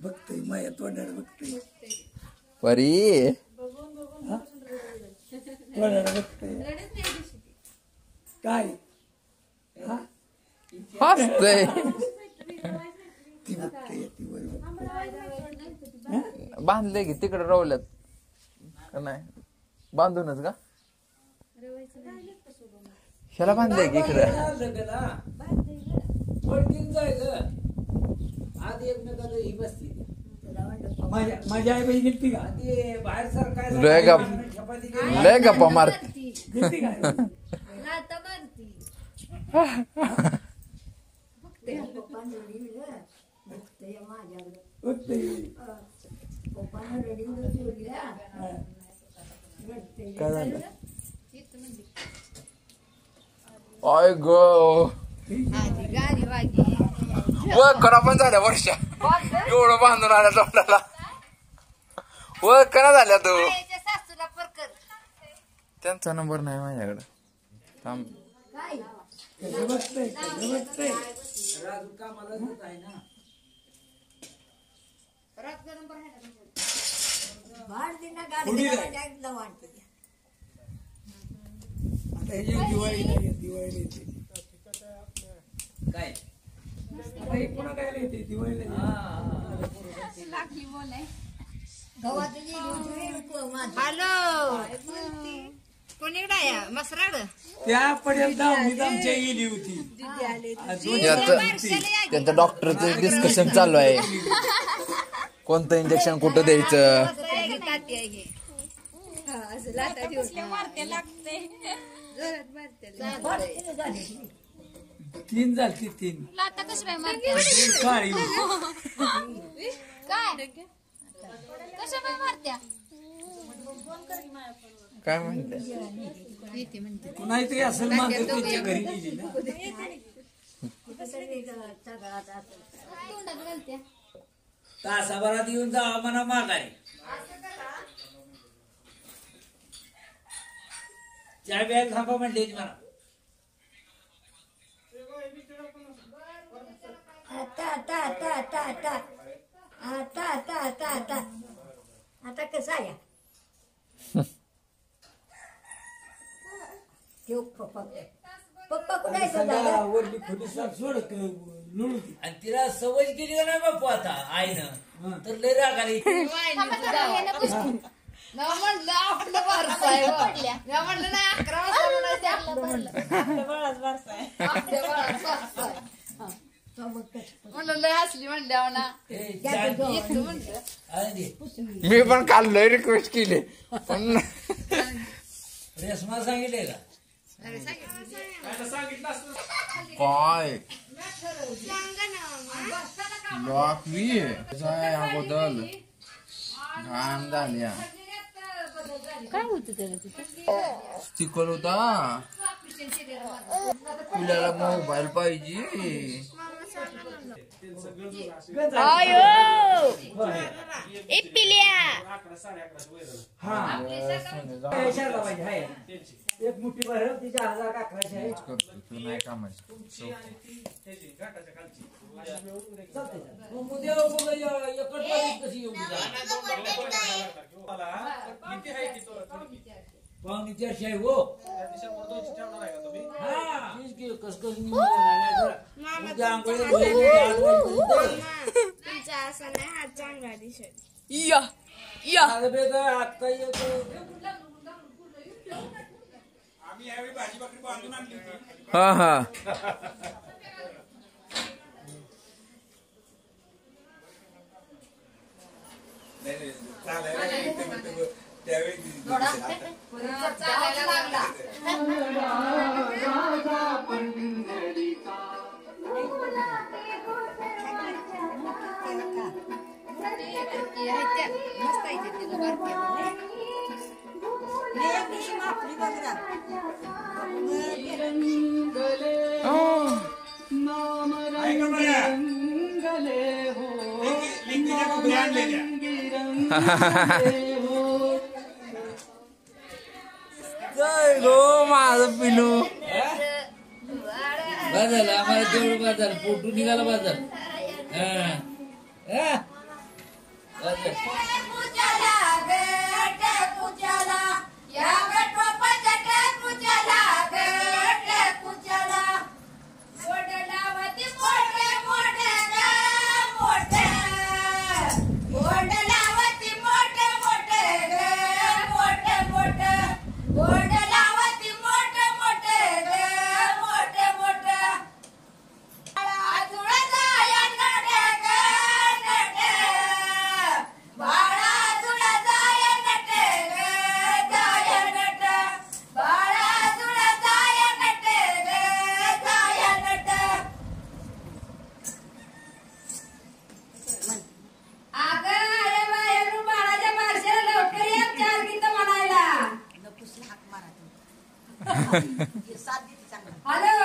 बघतोय माझ्या तोंडाला बघतोय परी तोंडाला बघतोय काय हसतय ती बघतोय ती वर बांधले की तिकडे रवल्यात का नाही बांधूनच का ह्याला बांधले की इकडे माझ्या आई बाई गेलती का लय गप्पा मारते गेलती काय काय झालं आय गो करा पण झाल्या वर्षा एवढं बांधून आल्या तोंडाला करा झाल्या तू त्यांचा नंबर नाही माझ्याकडे थांब काय पुन्हा काय येते दिवाळीला हॅलो कोणीकडे मसराड त्यापर्यंत आमच्या गेली होती त्यांचं डॉक्टरचं डिस्कशन चालू आहे कोणतं इंजेक्शन कुठं द्यायचं तीन झाली तीन काळी काय म्हणते नाहीतरी असेल मागं त्यांच्या घरी गेली ना तासाभरात येऊन जावा म्हणा माघारी चार वेळा थांबा म्हणले मला आता कसं आहे पप्पा कुठे वरली खोली सोड लुळू आणि तिला सवय केली का नाही बापू आता आईनं तर लय राग आली म्हणलं आपलं वारसा आहे म्हणलं नाही 11 म्हणलं लय हसली म्हणल्यावर ना मी पण काल लय रिक्वेस्ट केली पण रेशमा सांगितले का काय लॉकवी अगोदर घाण झाल्या काय होतं त्याला स्टिकर होता तुला मोबाईल पाहिजे एक मुठी भर तिच्या 1111 आहे तू नाही कामाची पाहुणीच्या शाही हो आता येतो हा हा काय गो माझं पिलू बाजार आम्हाला तेवढं बाजार पोटू निघाला बाजार हॅलो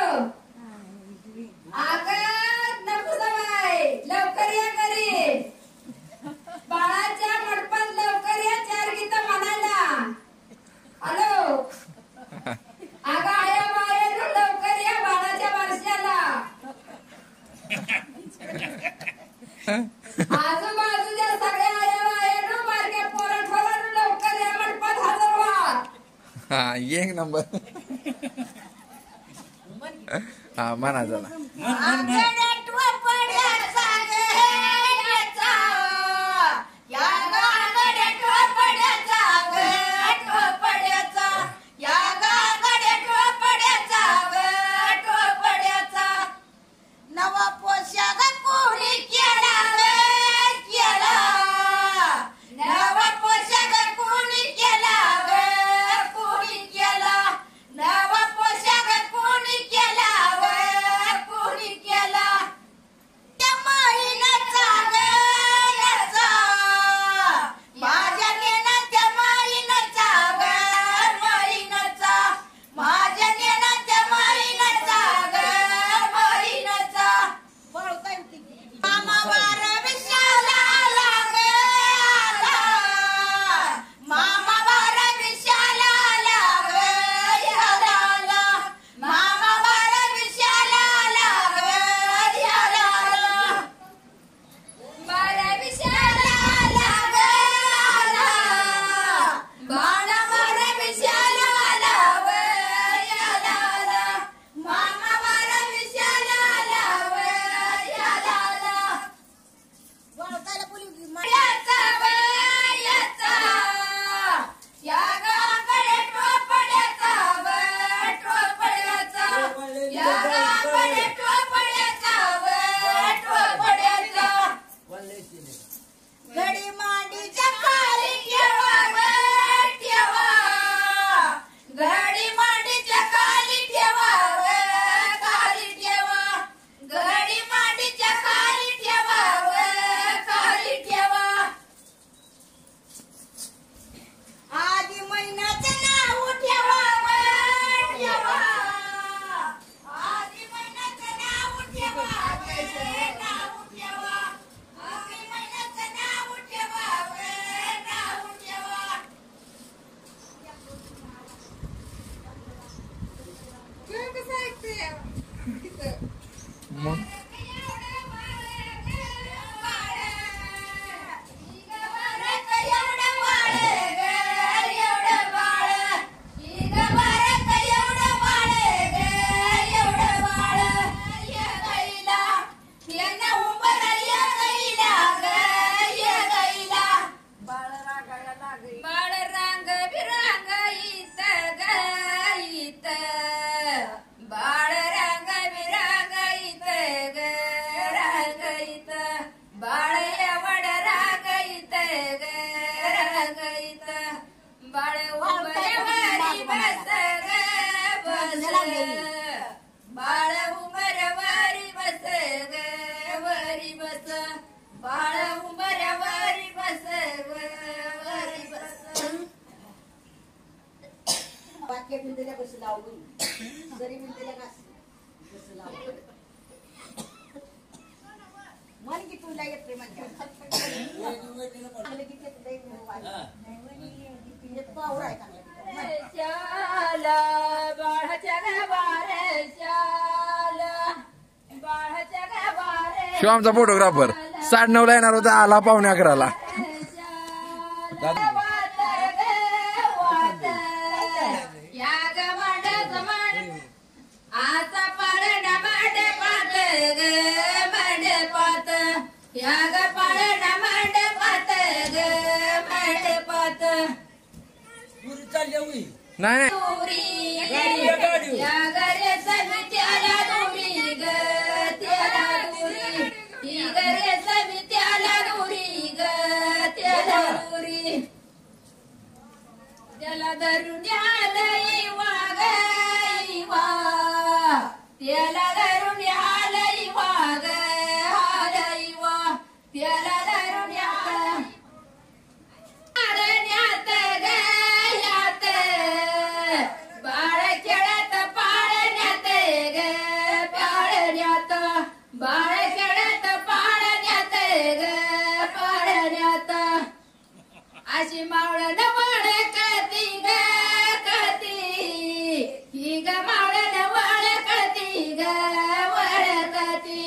नको जावाय लवकर या घरी बाळाच्या मंडपात लवकर या 4 गीत म्हणायला हॅलो आया बाहेर लवकर या बाळाच्या बारशाला आजूबाजूच्या सगळ्या आया बाहेर बारक्या पोरं लवकर या मंडपात हजर व्हा हा एक नंबर हा म्हणा चला नवा पोशाख कोणी केला नवा पोशाख कोणी केला कोणी केला नवा पोशाख कोणी केला कोणी केला त्या माईनाचा माझ्या नेनाच्या माईनाचा माईनाचा माझ्या नेनाच्या माईनाचा माईनाचा मामा वार विशाला लागला मामा वार विशाला लागला मामा वार विशाला लागला वार विशाला लागला बाळा वार विशाला लागला मामा वार विशाला घडी मांडीच्या खाली ठेवा घडी मांडीच्या खाली ठेवा खाली ठेवा घडी मांडीच्या खाली ठेवा खाली ठेवा आधी महिन्याचं नाव ठेवा ठेवा आधी महिन्याचं नाव ठेवा नाव ठेवा आधी महिन्याचं नाव ठेवा नाव ठेवा कसं ऐकते मग बाळ रांग बिरांग इथ गाईत बाळ रांग बिरांग इथ रांग इथ बाळ एवढ रांग इथ रांग इथ बाळ उमरवारी बस बस बाळ उमरवारी बस वरी बस बाळ उमरवारी बस वरी बस वाक्य मिळतेल्या कसं लावून जरी मिळतेल्या कसं लावून मन की तुला येते म्हणजे पावर आहे शाला बाळाच्या गावारे शाला बाळाच्या गावारे शिव आमचा फोटोग्राफर 9:30 ला येणार होता आला 11:15 वात ग वात या ग मंडपात आचा पाळण मंडपात ग मंडपात या ग पाळण मंडपात ग मंडपात पुरी चालली होई नाही दुरी गाडी या गरे समित्याला दुरी ग त्याला दुरी ही गरे समित्याला दुरी ग त्याला दुरी त्याला धरून आलंय वाग वा त्याला धरून आलंय वाग आलंय वा त्याला धरून आळण्यात ग यात बाळ खेळत पाळण्यात ग पाळण्यात बाळ खेळत पाळण्यात ग पाळण्यात अशी मावळण वळकती ग कळती ही ग मावळण वळकती ग वळकती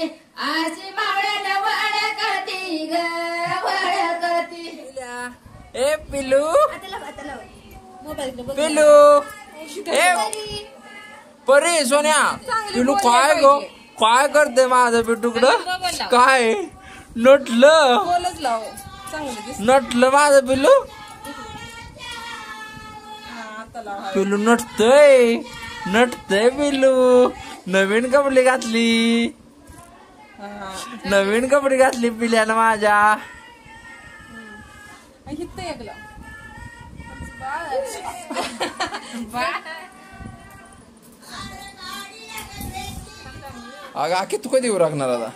अशी मावळण वळकती ग वळकती ए पिलू पिलू ए परी सोन्या पिलू काय ग काय करते माझं पिटुकडं काय नटलं बोलच लाव चांगलं दिसत नटलं माझं पिलू आता लाव पिलू नटतय नटतय पिलू नवीन कपडे घातली नवीन कपडे घातली पिल्यानं माझ्या हित एकला अगं आखी तू कधी उरकणार आता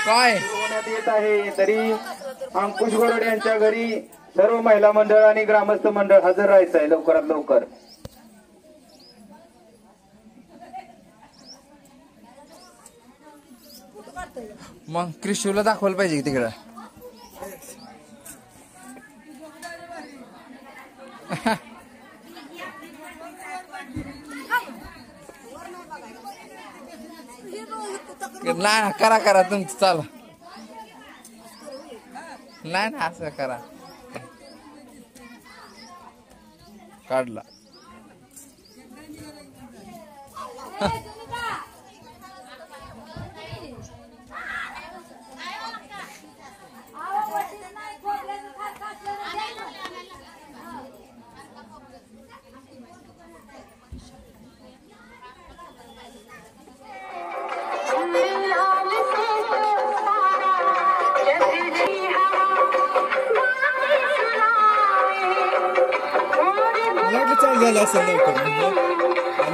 काय ठेवण्यात येत आहे. तरी अंकुश गोरड यांच्या घरी सर्व महिला मंडळ आणि ग्रामस्थ मंडळ हजर राहायचं आहे लवकरात लवकर. मग क्रिशूला दाखवायला पाहिजे तिकडं नाही करा करा तुमचं चाल नाही ना असं करा काढला चालू झालं असेल लवकर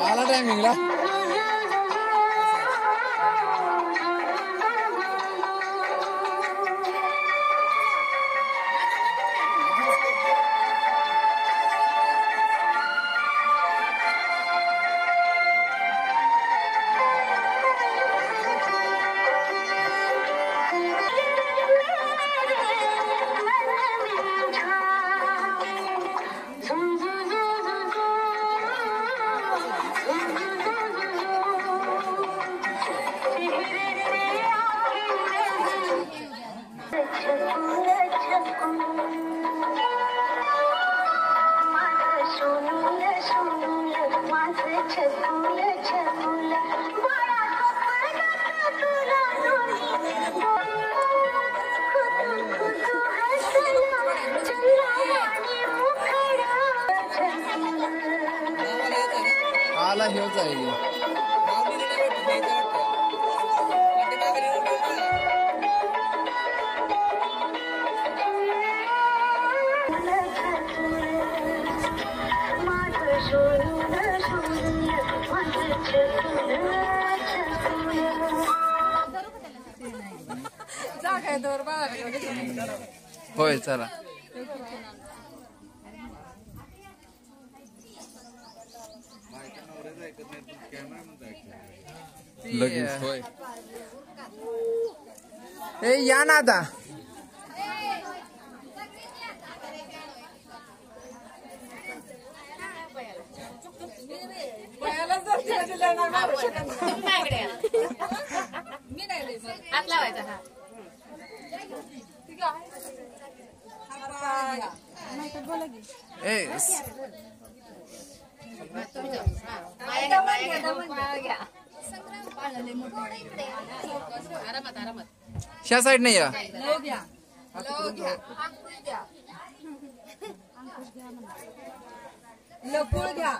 आला टायमिंगला आला हेच आहे होय चला लगेच होय ए या ना आता ह्या साईड नाही या लकुळ घ्या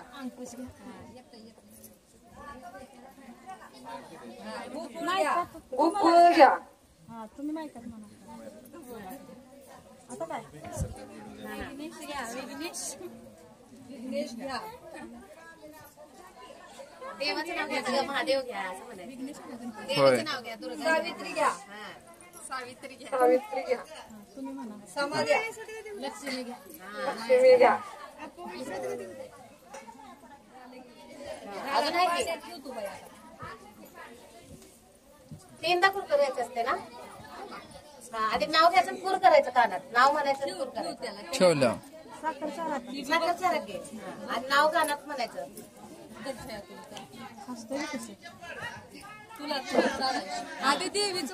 उकळून घ्या तुम्ही माहिती म्हणा आता काय विघ्नेश घ्या देवाचं नाव घ्यायचं महादेव घ्या असं म्हणायचं होय देवाचं नाव घ्या दुर्गा सावित्री घ्या सावित्री घ्या सावित्री घ्या तुम्ही म्हणा समा घ्या लक्ष्मी घ्या लक्ष्मी घ्या अजून आहे की तीनदा कुर करायचं असते ना आधी नाव घ्यायचं कुर करायचं कानात नाव म्हणायचं कुर करायचं ठेवलं साखरचा घे आणि नाव कानात म्हणायचं आधी देवीच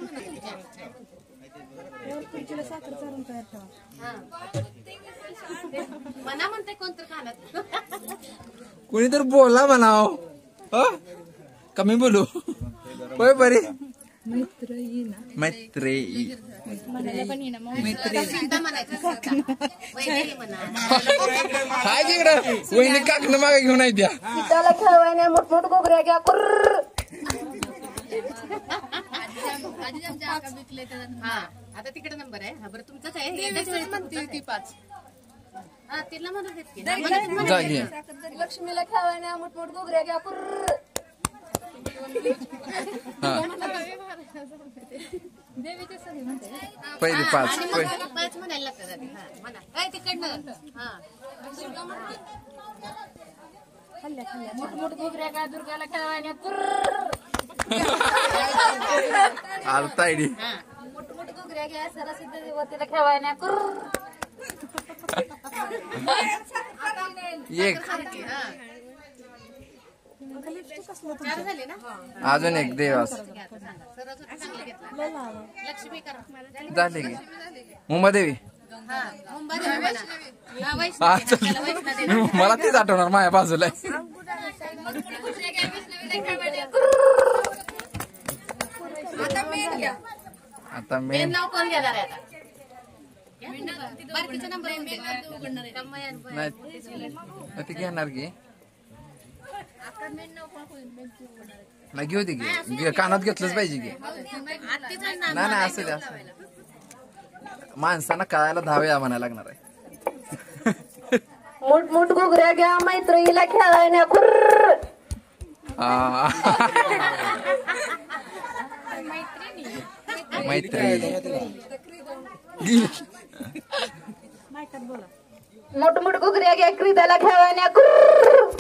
मना म्हणते कोणतं कानात कोणी तर बोला म्हणाव कमी बोलू होय बरी मैत्री सीता म्हणायचं सीता. वैदेही म्हणा हाय तिकडं वहिनी काकणं मागे घेऊन आहे द्या त्याला खेळवायने मोठमोठ गोगऱ्या घ्या कुर्र हा आता तिकडे नंबर आहे हा बरं तुमचाच आहे एकाच वेळेस म्हणते ती 5 हा तिला म्हणत आहेत की जा घे लक्ष्मीला खेळवायने मोठमोठ गोगऱ्या घ्या कुर्र हा पहिली 5 आणि मग 5 म्हणायला लागतात आधी. हा म्हणा काय तिकडनं हा मोठमोठ गोगऱ्या घ्या दुर्गाला खेळवायने कुर्र आलता आयडी हा मोठमोठ गोगऱ्या घ्या सरस्वती देवतेला खेळवायने कुर्र एक सारखी, हा. 4 झाले ना अजून एक देवास घ्या आता सांगा. सरस्वती चांगलं घेतला लक्ष्मी करा झाले की मुंबादेवी हा मुंबई म्हणा हा वैष्णवी हा, घ्या. त्याला वैष्णवी मला तेच आठवणार माझ्या बाजूला आहे. आता मी मेन नाव कोण घेणार आहे आता बारकीचा नंबर नाही ती घेणार की नाही घेऊ ती घे कानात घेतलंच पाहिजे की नाही नाही असं द्या माणसांना कळायला 10 वेळा म्हणायला लागणार आहे मोठमोठ गोगऱ्या घ्या मैत्रिणीला खेळायने कुर्र हा. मैत्री मोठमोठ गोगऱ्या घ्या क्रीडाला खेळायने कुर्र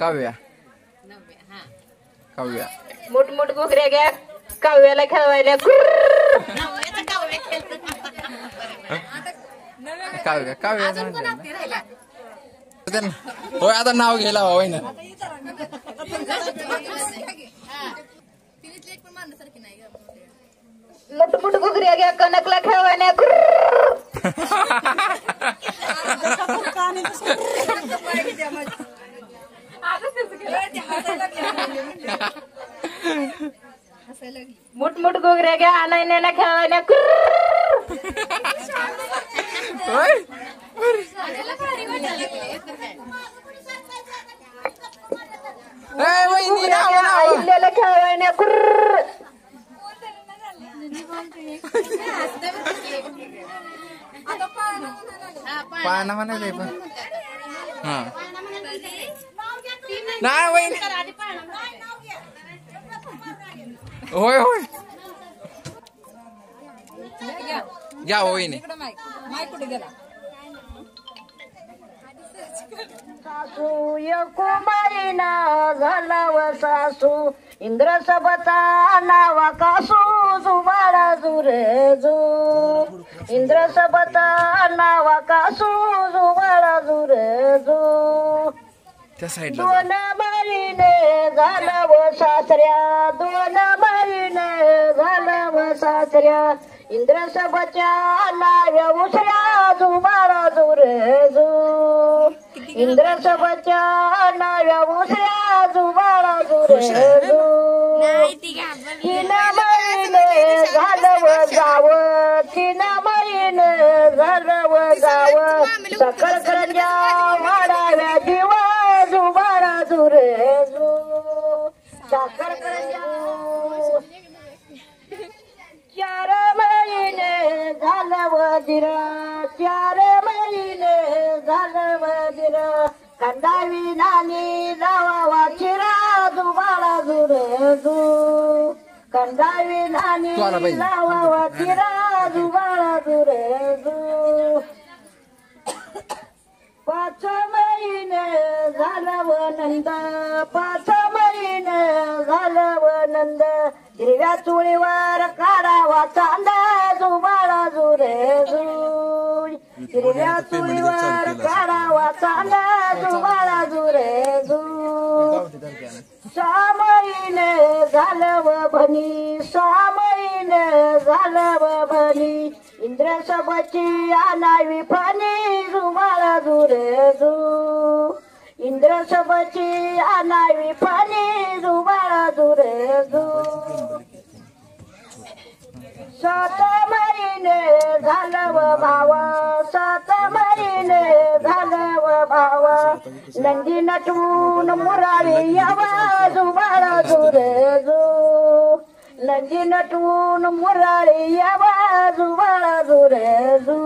काव्या काव्या मोठमोठ गोगऱ्या घ्या काव्याला खेळवायला कुर्र काव्या काव्या होय आता नाव घ्यायला हवंय ना मोठमोठ गोगऱ्या घ्या कनकला खेळवायला कुर्र मुठमुठ घुगऱ्या घ्या नैन्याला खेळण्या आईल्याला खेळण्या पाना म्हणाले पण हा नाही वहिनी होय होय घ्या वहिनी कुठे गेला सासू कुमारीना घालाव सासू इंद्र सबचा नावा कासू जुबाळा जुरे जू इंद्र सबचा नावा कासू जुबाळा जुरे जू त्या साईडला दोन मारीने घालाव सासऱ्या दोन मारीने घालाव सासऱ्या इंद्र सबच्या नाव्या उसऱ्या जुबाळा जुरे जू इंद्र सबच्या नाव्या उसऱ्या जुबाळा जुरे जू तीन मरीने घालव गाव तीन मरीने घालव गाव सकल करंजा वाढाव्या जीवा जुबाळा जुरे जू साखर करंजा चार महिने घालव दिरा चार महिने घालव दिरा कंदावी नानी लावा चिरा जुबाळा जुरे जू कंदावी नानी लावा चिरा जुबाळा जुरे जू पाच महिने घालव नंद पाच महिने घालव नंद हिरव्या चुळीवर काढावा चांदा जुबाळा जुरे जू हिरव्या चुळीवर काढावा चांदा जुबाळा जुरे जू सहा महिने घालव भनी सहा महिने घालव भनी इंद्र सबची आनावी फणी जुबाळा जुरे जू इंद्र सबची आनावी फणी जुबाळा जुरे जू सात महिने घालव भावा सात महिने घालव भावा नंदी नटवून मुरारी यावा जुबाळा जुरे जू नंदी नटवून मुरारी यावा जुबाळा जुरे जू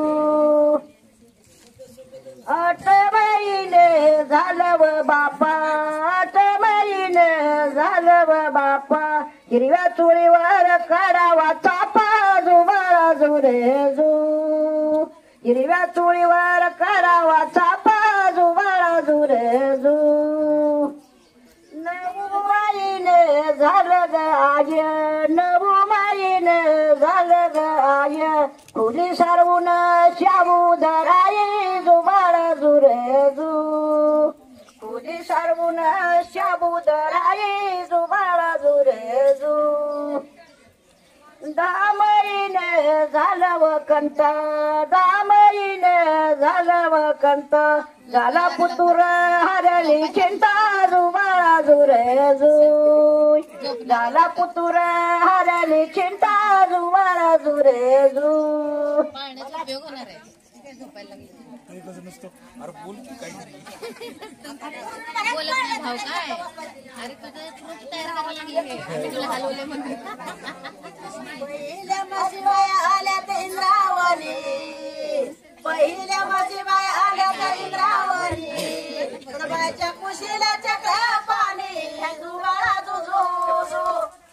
आठ महिने घालव बापा आठ महिने घालव बापा हिरव्या चुळीवर काढावा चापा जुबाळा जुरे जू हिरव्या चुळीवर काढावा चापा जुबाळा जुरे जू नऊ माईने झालं ग आय नऊ माईने झालं ग आय फुली सारवून शाबू धराई जुबाळा जुरे जू फुली सारवून शाबू धराई जुबाळा जुरे जू दामरीने झालव कंत दामरीने झालव कंत झाला पुतुर हरली चिंता जुबाळा जुरे जू झाला पुतुर हरली चिंता जुबाळा जुरे जू पाण्याचा उपयोग होणार आहे झोपायला लागली बोलत नाही भाऊ काय अरे तुझं प्रूफ तयार करायला लागले हे तुला हलवले म्हणून पहिल्या माझी बाया आल्या ते इंद्रावणी पहिल्या माझी बाया आल्या ते इंद्रावणी बायच्या कुशीला चक्र पाणी जुबाळा जुजू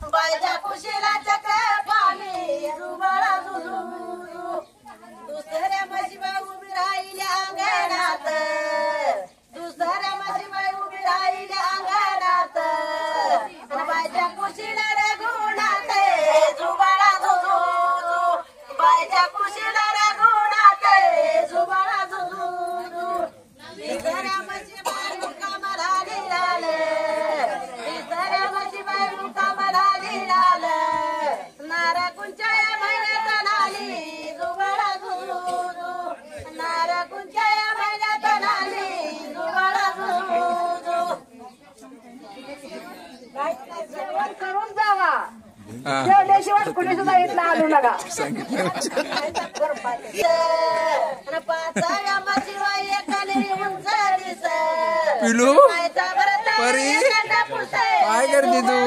बायच्या कुशीला चक्र पाणी जुबाळा जुजू दुसऱ्या माझी बाई उभी राहिल्या अंगणात दुसऱ्या माझी बाई उभी राहिल्या अंगणात बायच्या कुशीला रे गुणात जुबाळा जुजू बायच्या कुशीला रे गुणात अजिबात कुणी सुद्धा इथला आणू नका. पिलू परी काय करते तू?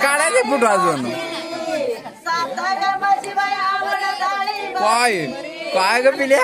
काढायचे फोटो अजून काय काय ग पिल्या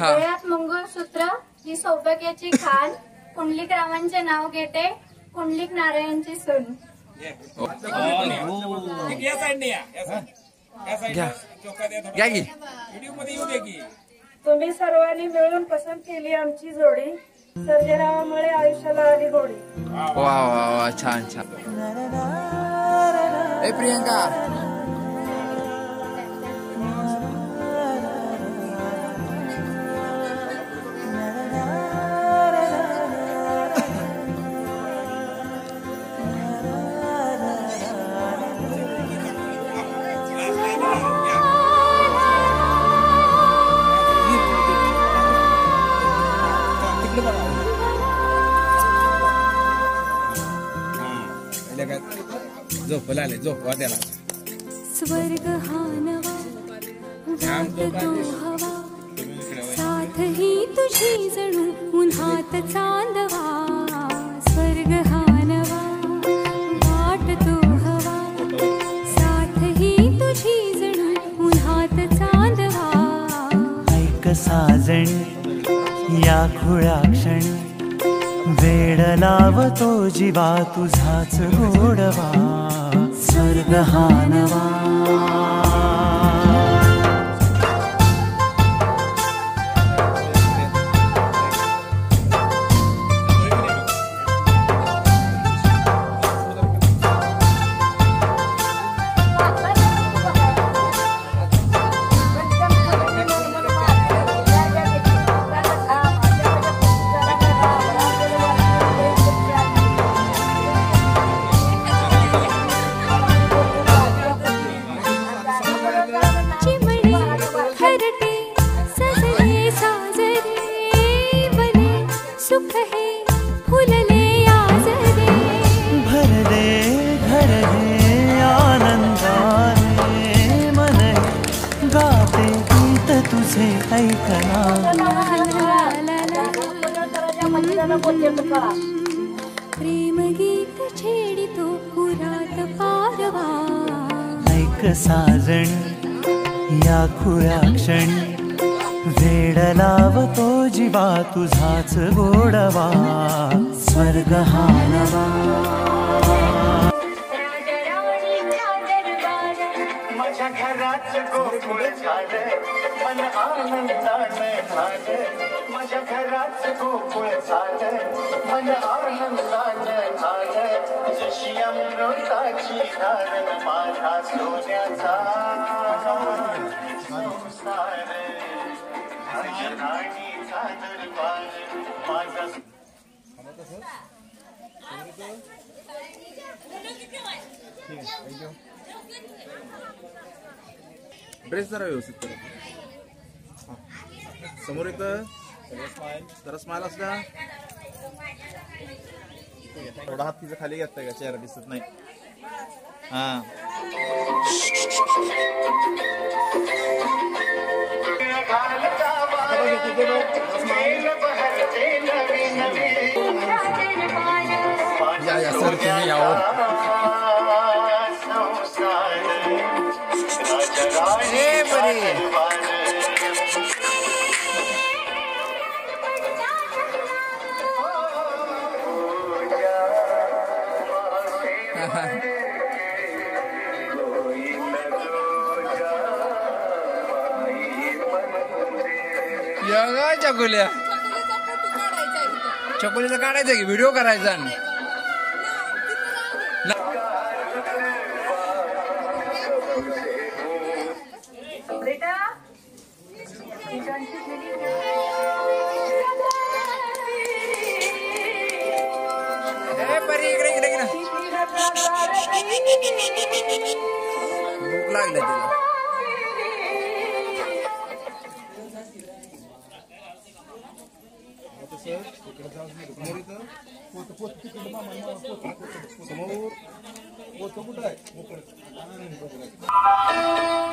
गळ्यात मंगळसूत्र ही सौभाग्याची खान, कुंडलिक रावांचे नाव घेते, कुंडलिक नारायणची सून. तुम्ही सर्वांनी मिळून पसंत केली आमची जोडी, सर्जनामुळे आयुष्याला आली गोडी. वा वा वा छान छान. ए प्रियंका झोपवा त्याला. स्वर्ग हा नवा तो हवा, साथ ही तुझी जणू उन्हात चांदवा. स्वर्ग हा नवा वाट तो हवा, साथ ही तुझी जणू उन्हात चांदवा. ऐक साजणी या खुळ्या क्षणी, वेड लावतो जीवा तुझाच गोडवा. स्वर्ग हा नवा प्रेमगीत छेडितो पुरात पारवा ऐक साजणी या खुळ्या क्षणी वेड लावतो जीवा तुझाच गोडवा स्वर्ग हा नवा माझ्या घरात गोकुळ झालं मन आनंदाने झालं माझ्या घरात गोकुळ झालं मन आनंदाने झालं जशी अमृताची धार माझा सोन्याचा संसार राणीचा दरबार माझा ड्रेस जरा व्यवस्थित करा समोर येतं जरा स्माइल असला थोडा हात तिचा खाली घेतलाय का चेहरा दिसत नाही हा या सर तुम्ही यावं चकोल्या चकोलीचा काढायचा की व्हिडिओ करायचा भूक लागली तिला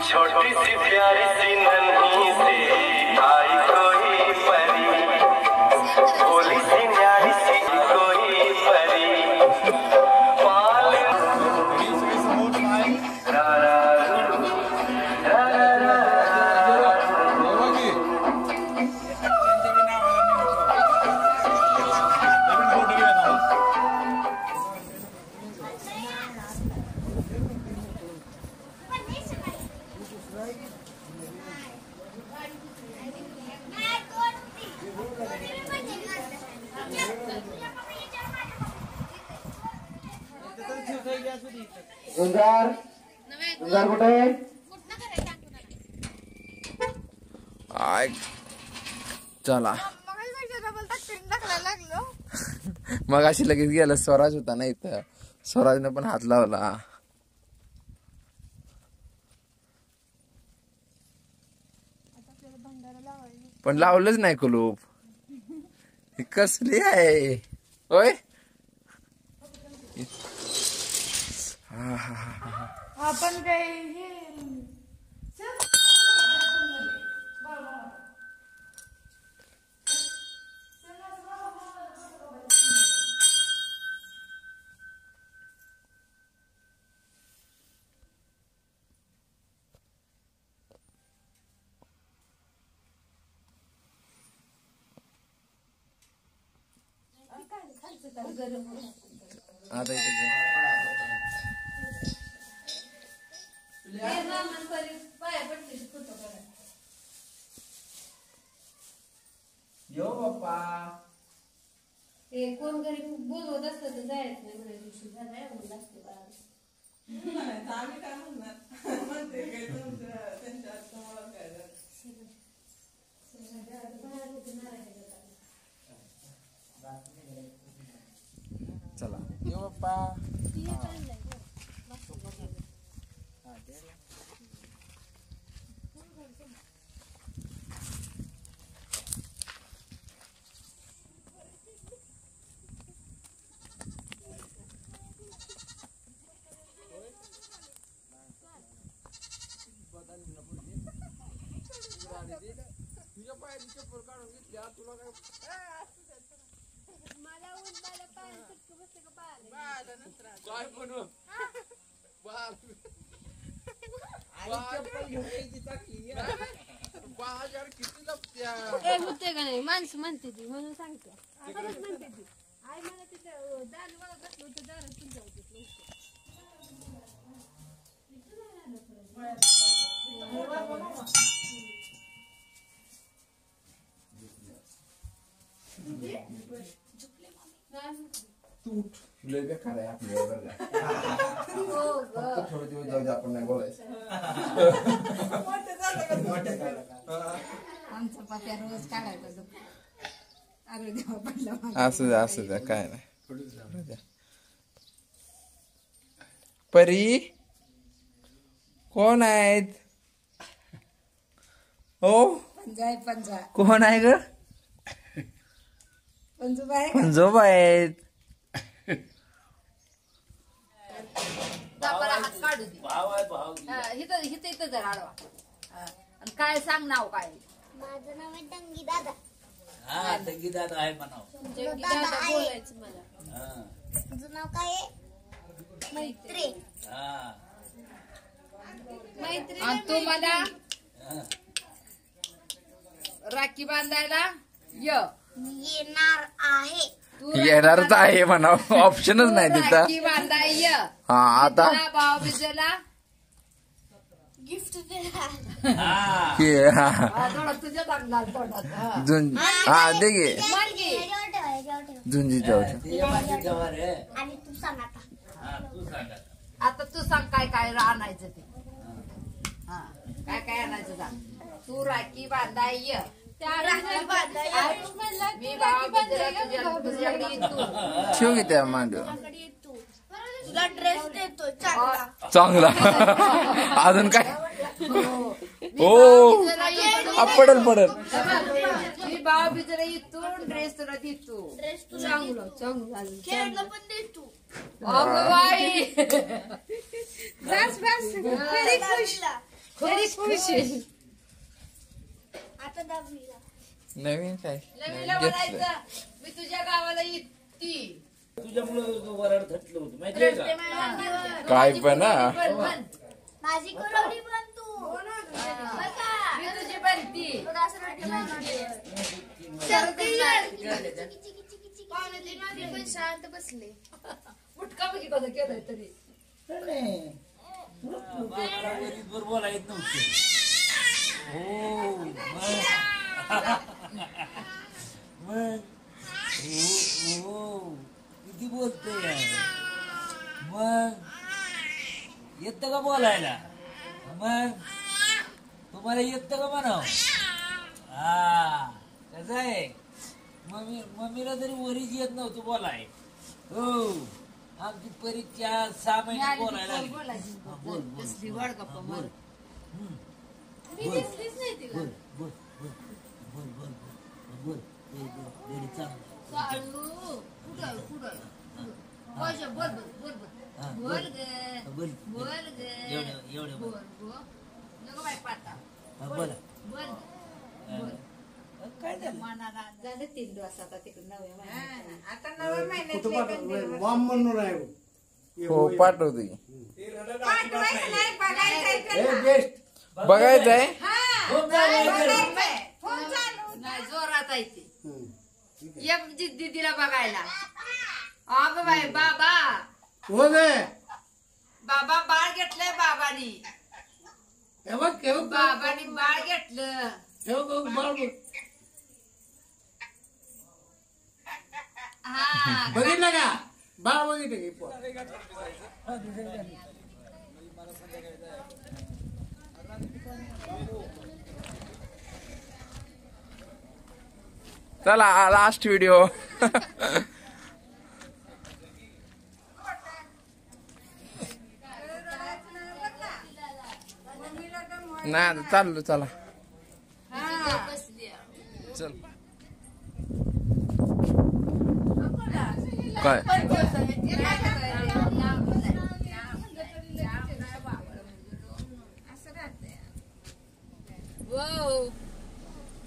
छोटी सी प्यारी सी नन्ही सी आई कोई परी भोली सी न्यारी सी कोई परी पाल गुंजार गुंजार कुठे आय चला मग अशी लगेच गेला स्वराज होता ना इथं स्वराजने पण हात लावला पण लावलंच नाही कुलूप ही कसली आहे होय आपण काही आता इथे यो बाप्पा कोण घरी बोलवत असलं तर जायचं नाही बऱ्याच दिवशी झालाय म्हणून असते बाळा आम्ही काय म्हणणार म्हणते काय त्यांच्या तुम्हाला काय चला यो बाप्पा तुझ्या पायाची चप्पल काढून घेतली तुला काय मला काय म्हणू किती लपत्या होते का नाही माणसं म्हणते ती म्हणून सांगते म्हणते ती आई मला तिथं दाल मला घातलं होतं दारात तुझ्या लय बेकार आहे आपल्याला थोडे दिवस जाऊ दे आपण नाही बोलायचं आमचा पात्या रोज काढायचा अरे देवा पडला असू द्या काय नाही परी कोण आहेत हो पंजा पंजा कोण आहे ग पंजूबाई पंजोबा आहेत हात काढू दे भाव आहे भाव इथं जर आडवा आणि काय सांग नाव काय माझं नाव आहे डंगी दादा हा दंगी दादा आहे म्हणाव बोलायचं मला हा तुझं नाव काय आहे मैत्री हा मैत्री आणि तू मला हा. राखी बांधायला येणार आहे येणारच आहे म्हणा ऑप्शनच नाही तिथं राखी बांधाय हा आता भाऊ बिजेला गिफ्ट देणार तुझ्या लागणार तोंडात हा दे गे झुंजी जाऊ आणि तू सांग आता आता तू सांग काय काय आणायचं ते हा काय काय आणायचं सांग तू राखी बांधाय मी भाऊ बिजेला तुझ्याकडे येतो ठेव की त्या मांड तुला ड्रेस देतो चांगला अजून काय हो पडल मी भाऊ बिजेला येतो ड्रेस तुला देतो ड्रेस तुला चांगलं चांगलं खेळणं पण देतो अगं बाई बस बस व्हेरी खुश व्हेरी खुश आता दहावीला नवीन काय नवीला म्हणायचं मी तुझ्या गावाला येते तुझ्यामुळं वराड थटलं होतं माहितीये का काय पण हा माझी कोरवडी पण तू मी तुझी बनती पण शांत बसले मुटका बघी कसं केलंय तरी वर बोला येत नव्हतं हो मग हो किती बोलतोय मग येतं का बोलायला मग तुम्हाला येतं का म्हणाव हा कसं आहे मम्मीला तरी वरीच येत नव्हतं बोलाय हो आमची परीक्षा 6 महिने बोलायला लागली. हा, बोल बोल कसली वाढ गप्पा मार मी दिसलीच नाही तिला बोल बोल बोल बोल बोल बोल बोल चांगलं चालू कुठं कुठं बोल बोल बोल बोल ग बोल बोल ग एवढं बोल बोल नको बाई पाटा बोला बोल बोल काय झालं मनाला झाले 3 दिवस आता तिकडे 9 महिन्यात आता 9 महिन्यात वाम म्हणून आहे हो पाठवतो की पाठवायचं नाही बघायचंय बघायचंय फोन चालू नाही जोरात आहे ते एक दीदीला बघायला अगं बाई बाबा हो गे बाबा बाळ घेतलंय बाबानी हे बघ बाबानी बाळ घेतलं बाळ हा बघितलं का बाळ बघितलं की चला लास्ट व्हिडिओ नाही आता चाललो चला चल काय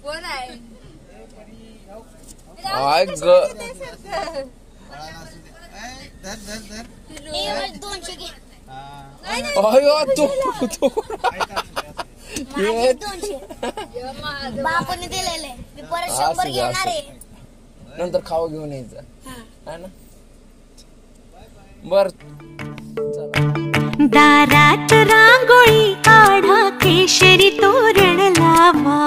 कोण आहे आय ग 200 घे. अयो तू माझे 200. बापूने दिलेले मी परत 100 घेणार आहे. नंतर खाऊ घेऊन यायचं है ना. बर दारात रांगोळी काढा केशरी तोरण लावा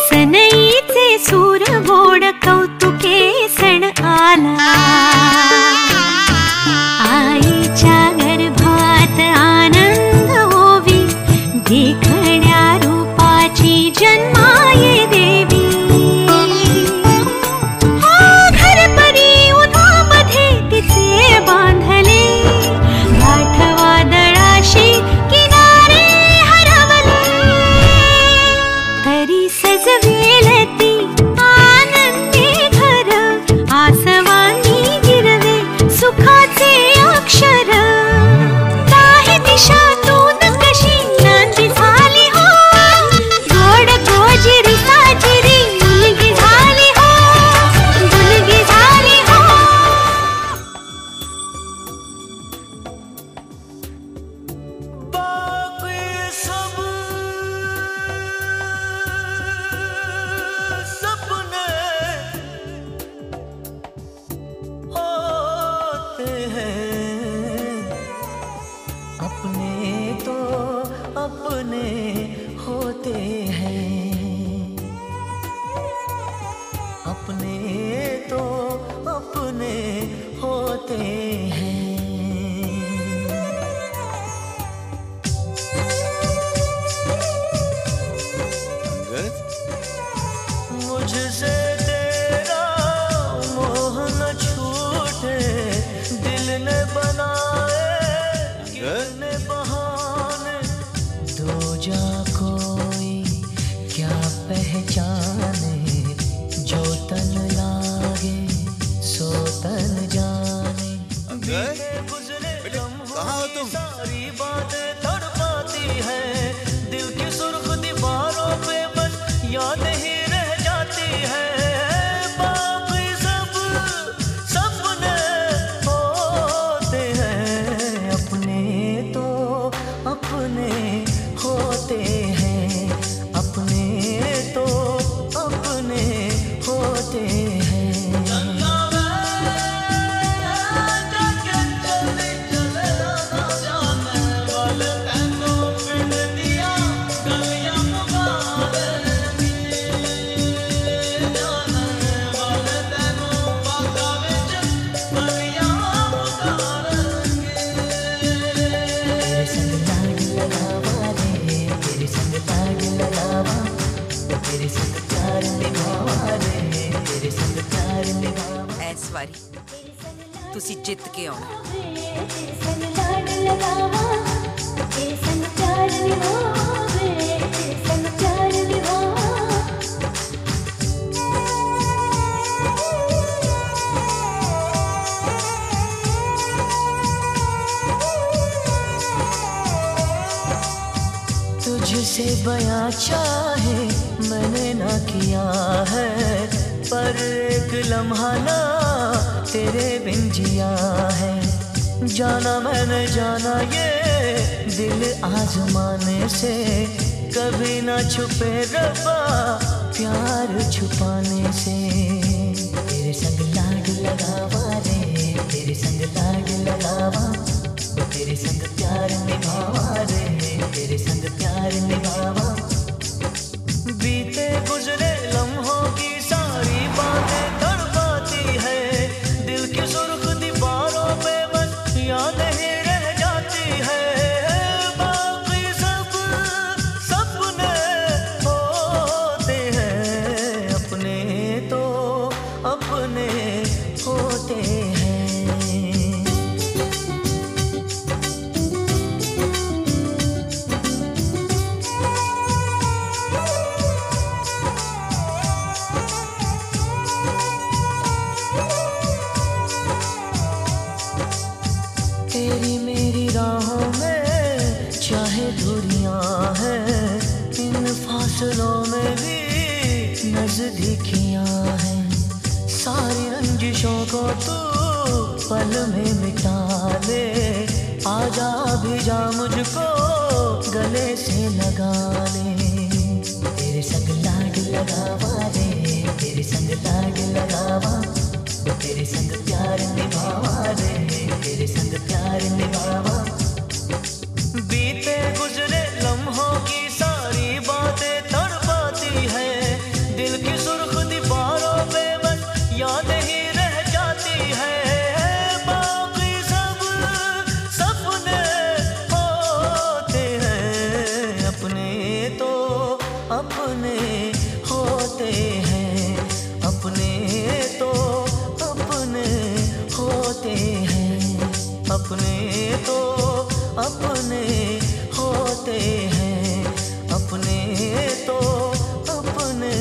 सनईचे सूर गोड कौतुके सण आला आईच्या गर्भात आनंद होवी देखण्या रूपाची जन्माये देवी घरपरी उन्हामध्ये तिचे बांधले गाठ वादळाशी किनारे हरवले तरी सजवेल ती आनंदी घर आसवानी गिरवे सुखाचे अक्षर काही दिशातून कशी नांदी झाली हो गोड गोजिरी साजिरी मुलगी झाली हो मुलगी झाली हो. मुझसे तेरा मोह न छूटे दिल ने बनाए कितने बहाने दो जा कोई क्या पहचाने जो तन लागे सो तन जाने गुजरे कहाँ हो तुम सारी बातें तड़पाती है दिल की सुर्ख दीवारों पे बस यादें ही रह जाती है बाकी सब सपने होते हैं अपने तो अपने होते हैं अपने तो अपने होते हैं. ਇਸ ਵਾਰੀ ਤੁਸੀਂ ਜਿੱਤ ਕੇ ਆਉਣਾ. तुझसे बयां चाहे मैंने ना किया है पर एक लम्हा ना तेरे बिन जिया है जाना मैंने जाना ये दिल आजमाने से कभी ना छुपे रब्बा प्यार छुपाने से तेरे संग लाड लगावा रे तेरे संग लाड लगावा तेरे संग प्यार निभावा रे तेरे संग प्यार निभावा बीते गुजरे लम्हों की सारी बातें तड़पाती है दिल की सुर्ख दीवारों पे बस यादें ही रह जाती है बाकी सब सपने होते हैं अपने तो अपने होते हैं. तेरी मेरी राहों में चाहे दूरियां हैं इन फासलों में भी नजदीकियां हैं सारी रंजिशों को तू पल में मिटा ले, आजा भी जा मुझको गले से लगा ले। तेरे संग लाड लगावा रे, तेरे संग लाड लगावा, तेरे संग प्यार निभावा रे, तेरे संग प्यार निभावा। बीते गुजरे लम्हों की सारी बातें तड़पाती है, दिल की सुर्ख दीवारों पे बस याद ही रह जाती है। बाकी सब सपने होते हैं, अपने तो अपने होते हैं, अपने तो अपने होते हैं, अपने तो अपने होते हैं, अपने तो अपने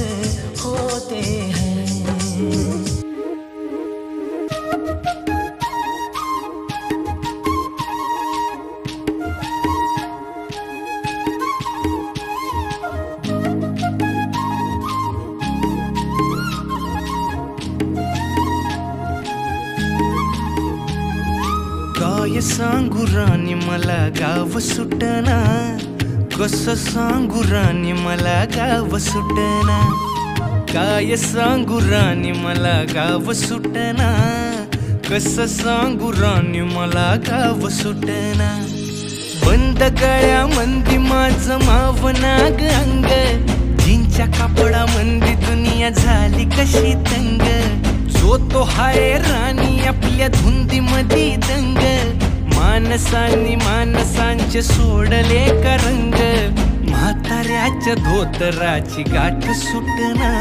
होते हैं। काय सांगू राणी मला गाव सुटना, कसं सांगू राणी मला गाव सुटना, काय सांगू राणी मला गाव सुटना, कसं सांगू राणी मला गाव सुटना। बंद गळ्यामंदी माझं मावनाग अंग, जिंच्या कापडामंदी दुनिया झाली कशी तंग। जो तो हाय राणी आपल्या धुंदीमधी दंग, मानसांनी मानसांचे सोडले का रंग। म्हाताऱ्याच्या धोतराची गाठ सुटना,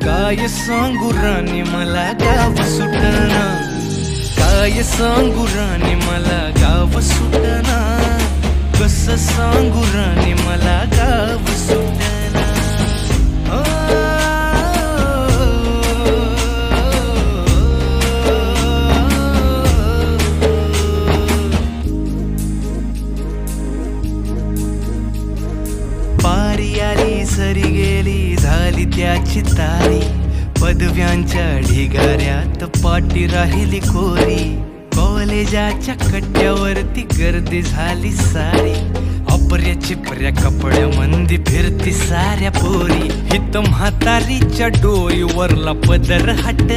काय सांगू राणी मला गाव सुटना, काय सांगू राणी मला गाव सुटना, कसं सांगू राणी मला गाव सुटना। पारी आली सरी गेली झाली त्याची तारी, पदव्यांच्या ढिगाऱ्यात पाटी राहिली कोरी। कॉलेजाच्या कट्ट्यावरती गर्दी झाली सारी, अपर्या चिपऱ्या कपड्यामंदी फिरती साऱ्या पोरी। हित म्हातारीच्या डोईवरला पदर हट